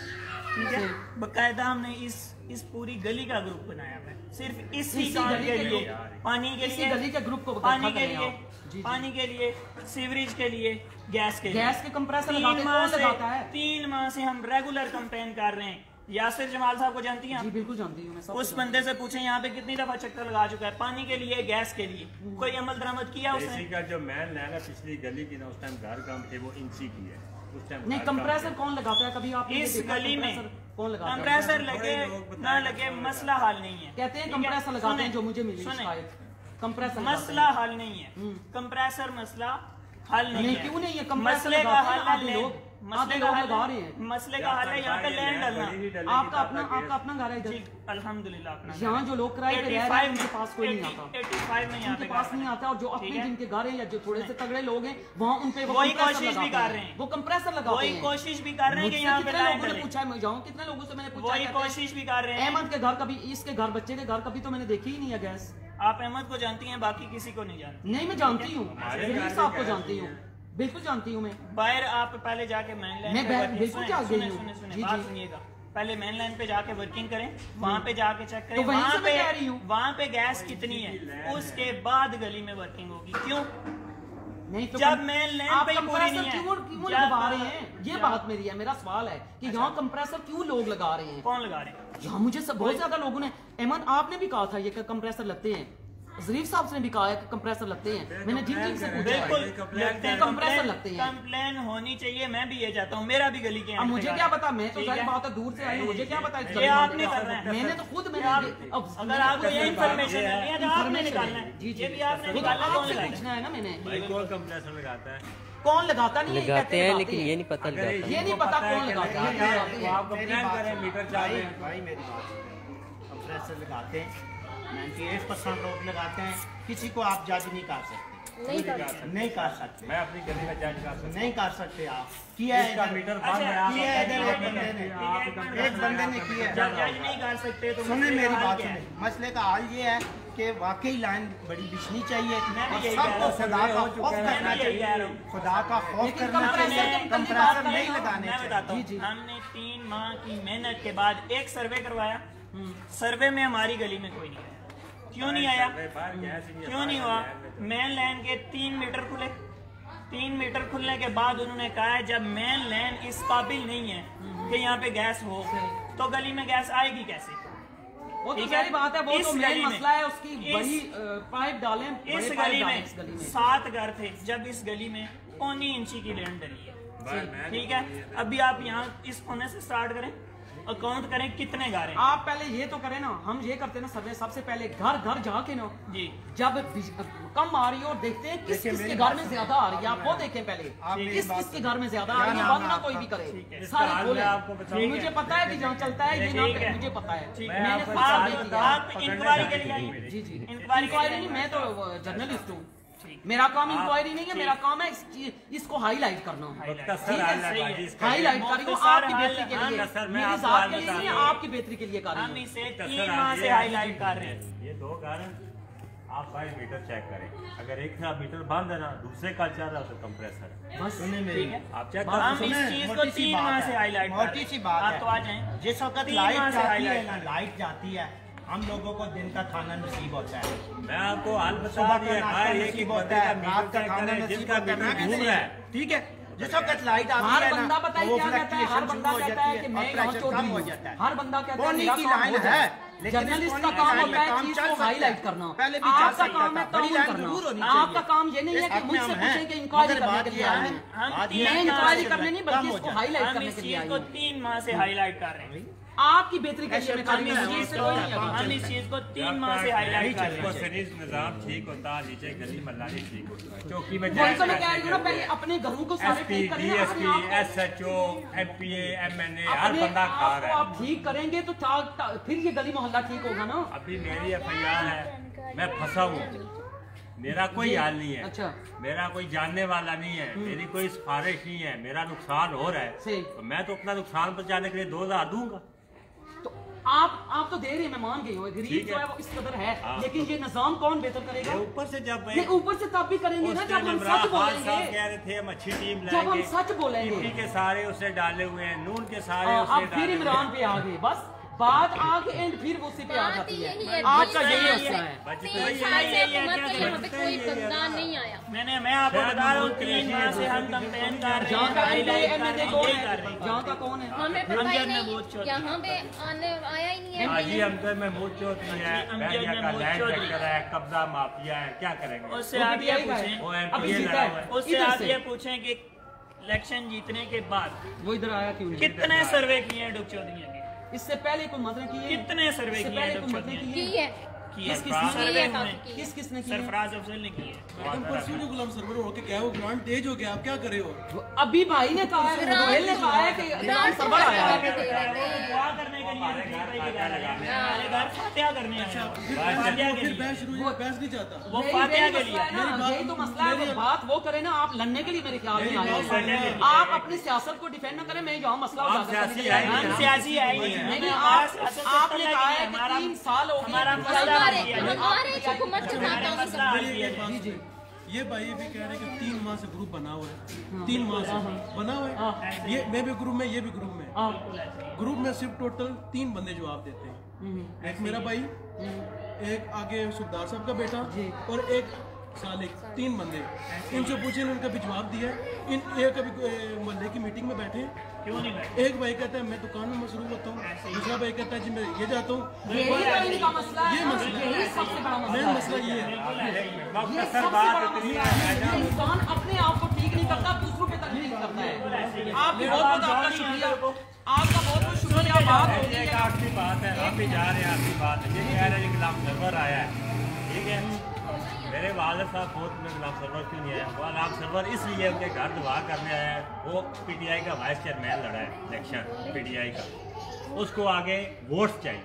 ठीक है, बकायदा हमने इस पूरी गली का ग्रुप बनाया है, सिर्फ इसी इसी काम गली के के लिए, लोग- पानी के इसी लिए, गली के ग्रुप को पानी इकट्ठा के करें लिए, आप। जी, जी। पानी के लिए, सीवरेज के लिए, गैस के लिए। गैस के कंप्रेसर 3 लगाते हैं, माह कौन से लगाता है? 3 माह से हम रेगुलर कंप्लेन कर रहे हैं। यासिर जमाल साहब को जानती हैं जी आप? बिल्कुल जानती हूँ मैं, सब उस कुछ बंदे से पूछे यहाँ पे कितनी दफा चक्कर लगा चुका है, पानी के लिए, गैस के लिए, कोई अमल दरामद किया उसने? बेसिक का जो मैन लैंड है पिछली गली की ना, उस टाइम घर काम थे, वो इंची की है उस टाइम। नहीं, कंप्रेसर कौन लगाता है? कभी आपने ये इस देखा गली में कंप्रेसर कौन लगाता है? कंप्रेसर लगे ना लगे मसला हल नहीं है। कहते हैं ठीक है? कंप्रेसर लगाते हैं, सुने, जो मुझे मिली सुने, शिकायत, कंप्रेसर मसला हल नहीं है, कंप्रेसर मसला हल नहीं नहीं, है। क्यों नहीं है? कंप्रेसर मसले का लगाते हैं, हल है आधे लैंड, लोग मसले का हल लगा रहे हैं। मसले का हल है यहाँ पे लैंड डालना। आपका अपना घर है जी इधर? अल्हम्दुलिल्लाह अपना यहाँ जो लोग किराए पे रह रहे हैं उनके पास कोई नहीं आता, 85 में यहाँ उनके पे पास घर नहीं आता, और जो अपने ठीक है? जिनके घर हैं या जो थोड़े से तगड़े लोग हैं, वहाँ उन पे वो वही कंप्रेसर कोशिश भी लगाते कर रहे हैं। वो कंप्रेसर लगाते वही हैं। कोशिश भी कर रहे हैं कि मुझसे यहाँ पे कितने लाइन लोगों ने डले। पूछा है, मैं जाऊँ, कितने लोगों से मैंने पूछा, वही कहते हैं, कोशिश भी कर रहे हैं। अहमद के घर कभी, इसके घर, बच्चे के घर कभी तो मैंने देखी ही नहीं है गैस। आप अहमद को जानती हैं, बाकी किसी को नहीं जानती। नहीं, मैं जानती हूँ, जलील साहब को जानती हूँ, बिल्कुल जानती हूँ मैं। बाहर आप पहले जाके मेन लाइन मैं पे working- बिल्कुल सुने, जा गई सुने, हूँ। सुने, सुने, जी, बात जी। सुनिएगा। पहले मेन लाइन पे जाके वर्किंग करें, वहाँ पे जाके चेक करें तो वहीं वहाँ से मैं पे कह रही हूँ। वहाँ पे गैस कितनी है, उसके बाद गली में वर्किंग होगी। क्यों? नहीं तो जब मेन लाइन आप पे ही पूरी कंप्रेसर नहीं है, क्यों जब- लगा रहे हैं? ये बात मेरी है, मेरा सवाल है कि यहाँ कंप्रेसर क्यों लोग लगा रहे हैं? कौन लगा रहे हैं? यहाँ मुझे बहुत ज्यादा लोगों ने, अहमद आपने भी कहा था ये कि कंप्रेसर लगते हैं, जरीफ साहब ने भी कहा है कि कंप्रेसर लगते हैं, मैंने जिन जिन से पूछा है। बिल्कुल लगते हैं, कंप्रेसर लगते हैं। कंप्लेन होनी चाहिए। मैं भी ये चाहता हूँ, मेरा भी गली के अब मुझे क्या पता, मैं तो ठीक सारी है? बात है, दूर से आई हूँ, मुझे क्या पता इस ये गली में आपने क्या- करना है। मैंने तो खुद मैंने अगर आपको ये इन्फॉर्मेशन मिलनी है तो आपने निकालना है। जी जी, ये भी आपने वो तो निकालना है, कौन आपसे लगाना है? पूछना है ना मैंने, भाई कौन कंप्रेसर लगाता है? कौन लगाता नहीं है, लगाते कहते हैं, लगाते लेकिन हैं। ये नहीं पता अगर लगाता। ये नहीं पता कौन लगाता है, ये लगाते हैं। आप कंप्लेन करें, मीटर चाल रहे हैं। भाई मेरी बात सुनो, कंप्रेसर लगाते हैं, 98% लोग लगाते हैं, किसी को आप जज नहीं कर सकते, नहीं कर सकते, मैं अपनी गली में जज कर सकता नहीं कर सकते आप। किया है इसका इधर, मीटर अच्छा, बंद है, आप किया है इधर, एक अपने- बंदे ने, आप- एक बंदे ने किया है। जब जज नहीं कर सकते तो सुने मसले मेरी का हल बात क्या है? सुने, मसले का हाल ये है कि वाकई लाइन बड़ी बिछनी चाहिए मैं भी और यही सबको कह रहा हूँ। खुदा का खौफ मैं करना भी यही कह रहा चाहिए, हूँ। खुदा का खौफ लेकिन करना कंप्रेसर चाहिए, की बात कंप्रेसर करें नहीं ना, लगाने मैं चाहिए। बताता हूँ, जी, जी। हमने 3 माह की मेहनत के बाद एक सर्वे करवाया। सर्वे में हमारी गली में कोई नहीं आया। क्यों नहीं आया? बाहर गैस ही क्यों नहीं हुआ? मेन लाइन के 3 मीटर खुले, 3 मीटर खुलने के बाद उन्होंने कहा है जब मेन लाइन इस काबिल नहीं है कि यहाँ पे गैस हो, तो गली में गैस आएगी कैसे? वो तो ठीक है? सारी बात है, वो इस तो मेन गली में- मसला है, उसकी इस- बड़ी पाइप डालें, इस बड़े पाइप गली डालें में इस गली में। 7 घर थे, जब इस गली में 1.25 इंची की लैंड डली है। ठीक है, अभी आप यहाँ इस कोने से स्टार्ट करें, अकाउंट करें कितने घर हैं। आप पहले ये तो करें ना, हम ये करते ना सर्वे, सबसे पहले घर घर जाके ना, जी जब कम आ रही हो और देखते हैं किस किस के घर में ज्यादा आ रही है, आप वो देखें पहले आप मेरी किस बात किस के घर में ज्यादा आ रही है, क्या बंद ना नाम कोई है भी करे, इसका सारे हाल खोले। मैं आपको बताऊंगा। मुझे पता है कि जहाँ चलता है ये ना, ठीक है। मुझे पता है, ठीक है। मैंने मैं खुद आपको सर्वे बता- किया। आप इंक्वायरी के लिए आइए। जी जी, इंक्वायरी इंक्वायरी नहीं, मैं तो जर्नलिस्ट हूँ, मेरा काम इंक्वायरी नहीं है, मेरा काम है इसको हाईलाइट करना। मुख्तसर हाल है भाई, इसका हाईलाइट करी हो मुख्तसर आपकी हाल- बेहतरी के हाँ, लिए, मुख्तसर मैं मेरी आपको जात हाल के लिए बता नहीं, रहा हूँ। आपकी बेहतरी के लिए कर हम रही इसे मुख्तसर 3 हाल माह ये से है हाईलाइट कर रहे हैं। ये 2 घर हैं, आप भाई मीटर चेक करें, अगर एक से आप मीटर बंद है ना, दूसरे का चल रहा है तो कंप्रेसर है। बस सुने ठीक मेरी है, आप चेक बात हम कर इस सुने, चीज को मोटी सी 3 बात माह है, से हाईलाइट कर मोटी रहे हैं। सी बात आप है। तो आ जाएं। जिस वक्त 3 लाइट माह से जाती है हाईलाइट ना, कर रहे हैं। लाइट जाती है, हम लोगों को दिन का खाना नसीब होता है। मैं आपको हाल बता सुबह का दिया, नाश्ता एक नसीब एक होता है, बंदे का रात का मीटर खाना चेक नसीब जिसका होता है। मीटर घूम रहा है, ठीक है, जिस वक्त लाइट आती हर है ना, बंदा पता है वो क्या कहता है, हर फ्लक्चुएशन बंदा शुरू हो कहता है जाती कि है मैं और यहाँ प्रेशर चौधरी कम हो हूँ। जाता है। हर बंदा कहता है बोनी मेरा की काम लाइन हो है, जाए। लेकिन जर्नलिस्ट इस का बोनी काम की होता लाइन है में चीज काम को चल हाईलाइट सकता है। करना। पहले भी चल आपका सकता काम है था, बड़ी ताउन लाइन करना। जरूर होनी आपका चाहिए। काम ये नहीं है कि इस मुझसे हक में पूछें कि हम इंक्वायरी हैं, करने मगर के लिए बात आए यह हैं। है, बात मैं यह है कि इंक्वायरी आज करने नहीं कम बल्कि हो इसको जाए। हाईलाइट हम करने इस के लिए चीज आए को हैं। 3 माह से हाईलाइट कर रहे हैं। आपकी बेहतरी के लिए मैं हम खाली इस इस चीज चीज से को कोई नहीं हम आता। इस चीज को 3 माह से हाईलाइट कर रहे हैं। सरीज निजाम ठीक होता, नीचे गली मल्ला नहीं ठीक होता, चौकी में वही तो मैं कह रही हूँ ना, पहले अपने घरों को सारे एसपी, ठीक करें, अपने डीएसपी, आप को- एसएचओ, एमपीए, एमएनए, हर अपने बंदा खा आप को रहा है। आप ठीक करेंगे तो फिर ये गली मोहल्ला ठीक होगा ना। अभी मेरी एफआईआर है, मैं फंसा हूँ, मेरा कोई हाल नहीं है, अच्छा। मेरा कोई जानने वाला नहीं है, मेरी कोई सिफारिश नहीं है, मेरा नुकसान हो रहा सही। है, तो मैं तो अपना नुकसान बचाने के लिए 2000 दूंगा। तो आप तो दे रहे हैं, मैं मान गई हूँ, गरीब ठीक जो है। है वो इस कदर है, हाँ, लेकिन ये निजाम कौन बेहतर करेगा? ये ऊपर से जब नहीं, ऊपर से तब भी करेंगे ना जब हम सच बोलेंगे। कह रहे थे हम अच्छी टीम जब हम लाएंगे, सच बोलेंगे। टीपी के सारे उससे डाले हुए हैं, नून के सारे अब उससे फिर डाले हुए इमरान हैं। पे आ गए, बस बात आगे एंड फिर वो उसी पे आ जाती है। आपका यही मसला है। बच्चे 3 साल से हुकूमत में यहाँ पे कोई बंदा नहीं आया। मैं आपको बता रहा हूँ 3 माह से हम कंपेन कर रहे जहाँ हैं, का हाईलाइट कर एमएलए रहे कौन हैं, कर है? रहे हैं। जहाँ का कौन है? हमें पता ही अमजद नहीं, महमूद चौधरी। यहाँ पे आया ही नहीं है। हाजी हमको महमूद चौधरी है, अमजद बैरिया का महमूद लैंड चौधरी। सेक्टर है, कब्जा माफिया है, क्या करेंगे? उससे वो आप ये PTI का है। पूछें, वो अभी एमपीए जीता लड़ा है। हुआ है। उससे इधर आप से। ये पूछें कि इलेक्शन जीतने के बाद वो इधर आया क्यों नहीं? कितने सर्वे किए हैं डुग चौधरी के? इससे पहले हुकूमत ने किए? कितने सर्वे इससे किए पहले हैं डुग हुकूमत ने चौधरी की किए? है, किए? किसने सर्वे है, हुए। काफी किसने किए? सरफराज अफजल ने किए। परसों जो गुलाम सरवर होके क्या है, वो ग्रांट तेज हो गया, आप क्या कर रहे हो? अभी भाई ने कहा है, रोहेल ने कहा है कि ग्रांट सरवर आया है। दुआ करने के लिए हमारे घर फातिहा करने आए हैं। फातिहा के फिर लिए बहस शुरू हुई, बहस नहीं चाहता। वो यही फातिहा के मसला लिए है ना, यही तो मसला है। वो बात वो करे ना, आप लड़ने के लिए मेरे ख्याल में आए हैं। आप अपनी सियासत को डिफेंड ना करें, मैं यहाँ मसला हम उजागर करने के लिए सियासी आया हूं। हम सियासी है ही नहीं है। नहीं, नहीं, हमारा आप सियासत से आपने करना कहा ही है नहीं कि हमारा 3 साल हो हमारा गए। मसला हमारे हल किया है। हमारे हुकूमत चलाता हूँ मसला हल किया है। जी जी, ये भाई ये भी कह रहे हैं कि 3 माह से ग्रुप बना हुआ है, 3 माह से बना हुआ है। ये मैं भी ग्रुप में, ये भी ग्रुप में। ग्रुप में सिर्फ टोटल 3 बंदे जवाब देते हैं। एक मेरा भाई, एक आगे सुबदार साहब का बेटा और एक सालिक, 3 बंदे। इनसे पूछे, उनका भी जवाब दिया है। इन एक अभी मोहल्ले की मीटिंग में बैठे हैं। क्यों नहीं बैठे? एक भाई कहता है मैं दुकान में मसरूफ होता हूँ, दूसरा भाई कहता है जी मैं ये जाता हूँ। यही तो इनका मसला है, ये मसला है। यही सबसे बड़ा मसला मेन है। मसला ये है। ये सबसे बड़ा मसला है। ये इंसान अपने आप को ठीक नहीं करता, दूसरों पे तकलीफ करता है। आपकी बहुत बहुत आपका शुक्रिया, आपका बहुत बहुत शुक्रिया। बात होगी एक आखिरी बात है, हम भी जा रहे हैं, आखिरी बात है, ये कह रहे हैं कि गुलाम सरवर आया है, ठीक है। मेरे वालिद साहब बहुत में गुलाम सरवर क्यों नहीं आया? वो गुलाम सरवर इसलिए उनके घर दुआ करने आया है। वो पीटीआई का वाइस चेयरमैन लड़ा है इलेक्शन, पीटीआई का, उसको आगे वोट्स चाहिए,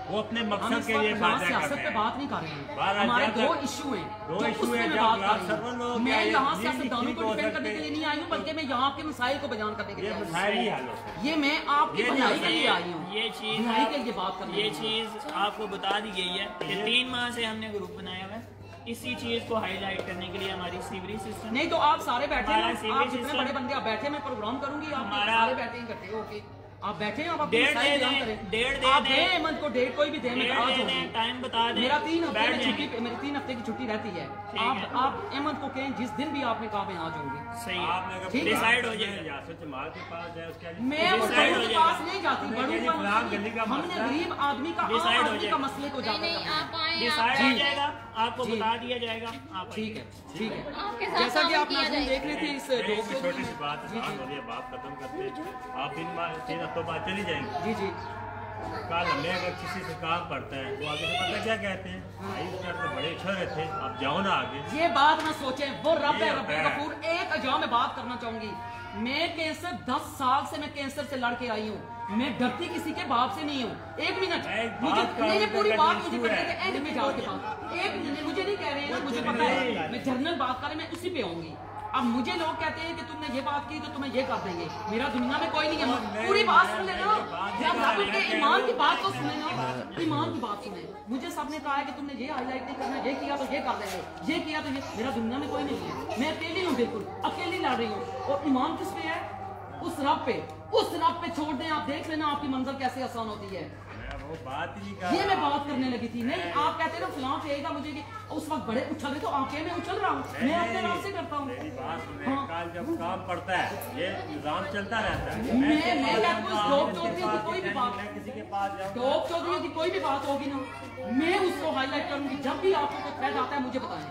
वो अपने हम मकसद इस के वक्त लिए यहाँ फायदा कर सियासत रहे पे हैं। बात नहीं कर रहे हैं। बारह हमारे जब 2 तक- इशू हैं, दो तो इशू उसमें हैं, मैं जब बात गुलाम कर सरवर रही लोग हूँ। मैं क्या ये यहाँ नहीं सियासतदानों ठीक को हो डिफेंड सकते? करने के लिए नहीं आई हूँ, बल्कि मैं यहाँ के मसाइल को बयान करने के लिए ये आई हूँ। मसाइल ही हल हो सकते हैं। ये मैं आपकी ये नहीं भलाई के हो लिए आई हूँ, ये चीज भलाई के लिए बात करने ये के लिए। चीज आपको बता दी गई है कि 3 माह से हमने ग्रुप बनाया हुआ है इसी चीज को हाईलाइट करने के लिए। हमारी सीवरेज सिस्टम नहीं तो आप सारे बैठे हैं, हमारा सीवरेज आप जितने सिस्टम- बड़े बंदे आप बैठे, मैं प्रोग्राम करूंगी, आप हमारा- सारे बैठे हैं इकट्ठे होके, आप बैठे हैं, आप अपनी डेढ़ मसाइल दे बयान दें, करें। डेढ़ दे आप दें। दें अहमद को डेढ़, कोई भी दे, मैं आज होगी। टाइम बता दें, मेरा 3 हफ्ते बैठ की जाएंगे। छुट्टी, मेरी 3 हफ्ते की छुट्टी रहती है। ठीक है। आप अहमद को कहें जिस दिन भी आपने कहा मैं आ जाऊंगी। सही आपने है, अगर ठीक है। डिसाइड हो जाएगा। रियासत जमात के पास जाए, उसके आगे मैं उस Decide बड़ों हो के जाएगा। पास नहीं जाती, हमने बड़ों कहा का फलां गली का हमने मसला है। गरीब आदमी का, आम Decide हो आदमी का जाएगा। मसले को नहीं जाकर नहीं, करना है। आप आए, डिसाइड आप हो आए। जाएगा, आपको जी। बता दिया जाएगा। आप ठीक है, ठीक है। आपके साथ जैसा कि काम आप किया नाज़रीन जाएगा। देख रहे थे इस एक डॉक्टर छोटी सी बात है, बात हो रही है, बात खत्म करते हैं। आप 3 हफ्तों बाद चली जाएंगे। जी जी कल हमें अगर किसी से काम पड़ता है, वो आगे से पता क्या कहते हैं, भाई इस तरह से बड़े अच्छे रहे थे, आप जाओ ना आगे। ये बात ना सोचें, वो रब है, ये रब है। गफूर। एक अजा में बात करना चाहूंगी, मैं कैंसर 10 साल से मैं कैंसर से लड़ के आई हूँ। मैं डरती किसी के बाप से नहीं हूँ। 1 मिनट एक मुझे बात का नहीं, ये पूरी उनका बात issue मुझे है। करने के एंड में जाओ के पास। 1 मिनट, मुझे नहीं कह रहे हैं ना, मुझे पता है, मैं जनरल बात करें, मैं उसी पे आऊंगी। अब मुझे लोग कहते हैं कि तुमने ये बात की तो तुम्हें ये कर देंगे। मेरा दुनिया में कोई नहीं है, पूरी बात सुन लेना। जब रब के ईमान की बात तो सुने ना, ईमान की बात सुने। मुझे सबने कहा है कि तुमने ये हाईलाइट नहीं करना, ये किया तो ये कर देंगे, ये किया तो ये। मेरा दुनिया में कोई नहीं है, मैं अकेली हूँ, बिल्कुल अकेली लड़ रही हूँ। और ईमान किस पे है? उस रब पे, उस रब पे छोड़ दें। आप देख लेना आपकी मंजिल कैसे आसान होती है। वो बात ही नहीं ये मैं बात करने लगी थी। नहीं आप कहते हो फलां कहेगा मुझे कि उस वक्त बड़े उछल रहे तो आप मैं उछल रहा हूँ, मैं अपने नाम से करता हूँ। मेरी बात सुने, कल जब काम पड़ता है ये निजाम चलता रहता है। मैं कहती हूँ डॉग चौधरी की कोई भी बात, किसी के पास जाऊँ, डॉग चौधरी की कोई भी बात होगी ना, मैं उसको हाईलाइट करूंगी। जब भी आपको कोई थ्रेड आता है मुझे बताएं,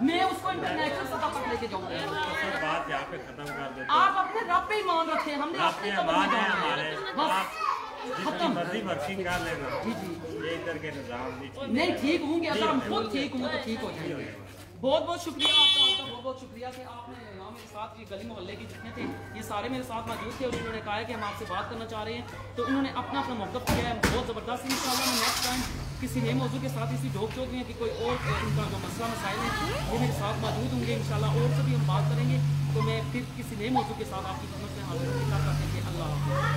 मैं उसको इंटरनेशनल सतह पर लेके जाऊंगा। सब बात यहाँ पे खत्म कर देते। आप अपने रब पे ईमान रखें, हमने अपने कदम में जाना है। बस खत्म। मर्जी वर्किंग कर लेना। ये इधर के निजाम नहीं ठीक होंगे, अगर हम खुद ठीक होंगे तो ठीक हो जाएंगे। बहुत बहुत शुक्रिया आपका बहुत बहुत शुक्रिया कि आपने यहाँ मेरे साथ ये गली मोहल्ले के जितने थे ये सारे मेरे साथ मौजूद थे और उन्होंने कहा है कि हम आपसे बात करना चाह रहे हैं, तो इन्होंने अपना अपना मौक़िफ़ किया है बहुत ज़बरदस्त। इंशाल्लाह मैं नेक्स्ट टाइम किसी नए मौजू के साथ इसी डॉग चौधरी की कोई और उनका जो मसला मसाइल है वो मेरे साथ मौजूद होंगे इंशाल्लाह, और से भी हम बात करेंगे। तो मैं फिर किसी नए मौजू के साथ आपकी खिदमत में हाजिर होंगे। अल्लाह हाफ़िज़।